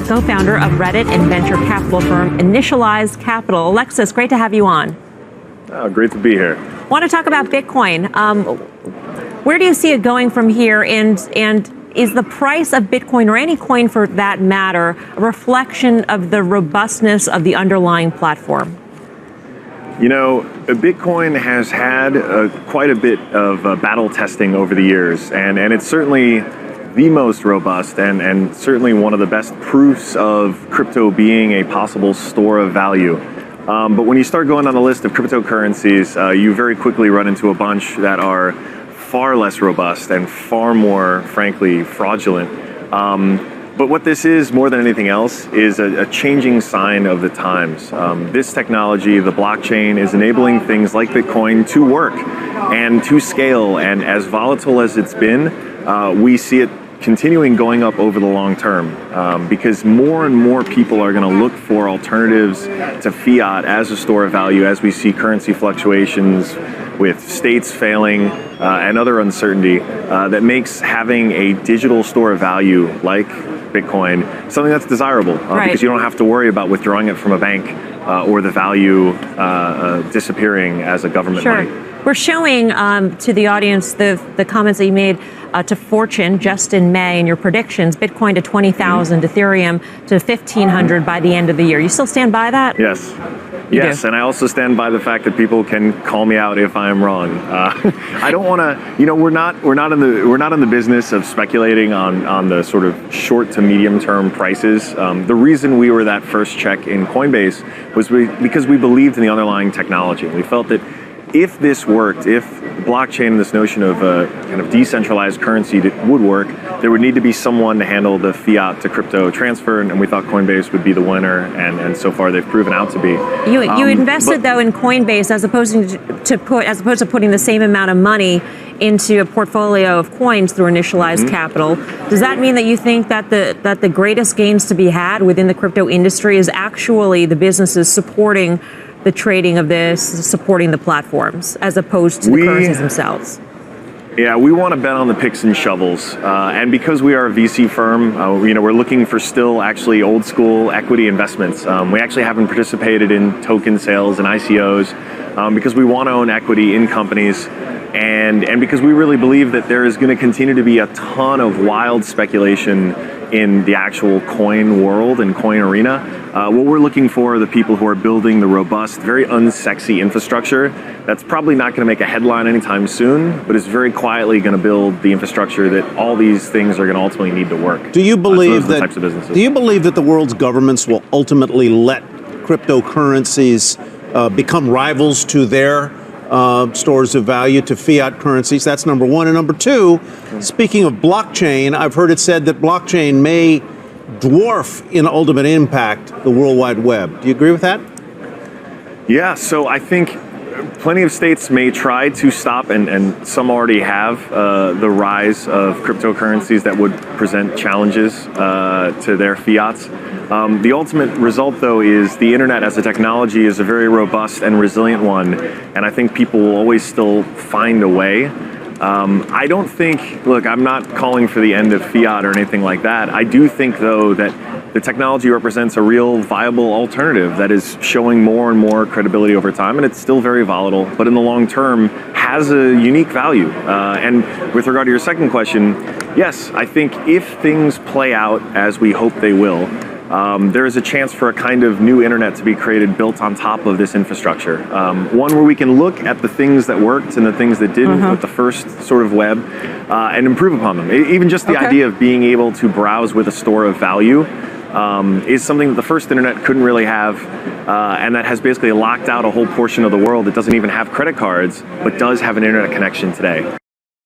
the co-founder of Reddit and venture capital firm Initialized Capital. Alexis, great to have you on. Oh, great to be here. Want to talk about Bitcoin. Where do you see it going from here? And is the price of Bitcoin, or any coin for that matter, a reflection of the robustness of the underlying platform? You know, Bitcoin has had quite a bit of battle testing over the years, and it's certainly the most robust and certainly one of the best proofs of crypto being a possible store of value. But when you start going on the list of cryptocurrencies, you very quickly run into a bunch that are far less robust and far more, frankly, fraudulent. But what this is, more than anything else, is a changing sign of the times. This technology, the blockchain, is enabling things like Bitcoin to work and to scale. And as volatile as it's been, we see it continuing going up over the long term, because more and more people are going to look for alternatives to fiat as a store of value, as we see currency fluctuations with states failing and other uncertainty that makes having a digital store of value like Bitcoin something that's desirable, because you don't have to worry about withdrawing it from a bank or the value disappearing as a government money. We're showing to the audience the comments that you made to Fortune just in May, and your predictions: Bitcoin to 20,000, Ethereum to 1,500 by the end of the year. You still stand by that? Yes. Yes, and I also stand by the fact that people can call me out if I am wrong. I don't want to. You know, we're not in the business of speculating on the sort of short to medium term prices. The reason we were that first check in Coinbase was because we believed in the underlying technology. We felt that if this worked, if blockchain and this notion of a kind of decentralized currency would work, there would need to be someone to handle the fiat to crypto transfer, and we thought Coinbase would be the winner, and so far they've proven out to be. You invested though in Coinbase as opposed to putting the same amount of money into a portfolio of coins through Initialized Capital. Does that mean that you think that the greatest gains to be had within the crypto industry is actually the businesses supporting the trading of this, supporting the platforms, as opposed to the currencies themselves? Yeah, we want to bet on the picks and shovels, and because we are a VC firm, we're looking for still actually old school equity investments. We actually haven't participated in token sales and ICOs because we want to own equity in companies, and because we really believe that there is going to continue to be a ton of wild speculation in the actual coin world and coin arena. What we're looking for are the people who are building the robust, very unsexy infrastructure that's probably not going to make a headline anytime soon, but is very quietly going to build the infrastructure that all these things are going to ultimately need to work. Do you believe that the world's governments will ultimately let cryptocurrencies become rivals to their stores of value, to fiat currencies? That's number one. And number two, speaking of blockchain, I've heard it said that blockchain may dwarf in ultimate impact the World Wide Web. Do you agree with that? Yeah, so I think plenty of states may try to stop, and some already have, the rise of cryptocurrencies that would present challenges to their fiats. The ultimate result, though, is the internet as a technology is a very robust and resilient one, and I think people will always still find a way. I don't think, look, I'm not calling for the end of fiat or anything like that. I do think, though, that the technology represents a real viable alternative that is showing more and more credibility over time, and it's still very volatile, but in the long term has a unique value. And with regard to your second question, yes, I think if things play out as we hope they will, there is a chance for a kind of new internet to be created built on top of this infrastructure. One where we can look at the things that worked and the things that didn't with the first sort of web and improve upon them. Even just the idea of being able to browse with a store of value is something that the first internet couldn't really have, and that has basically locked out a whole portion of the world that doesn't even have credit cards, but does have an internet connection today.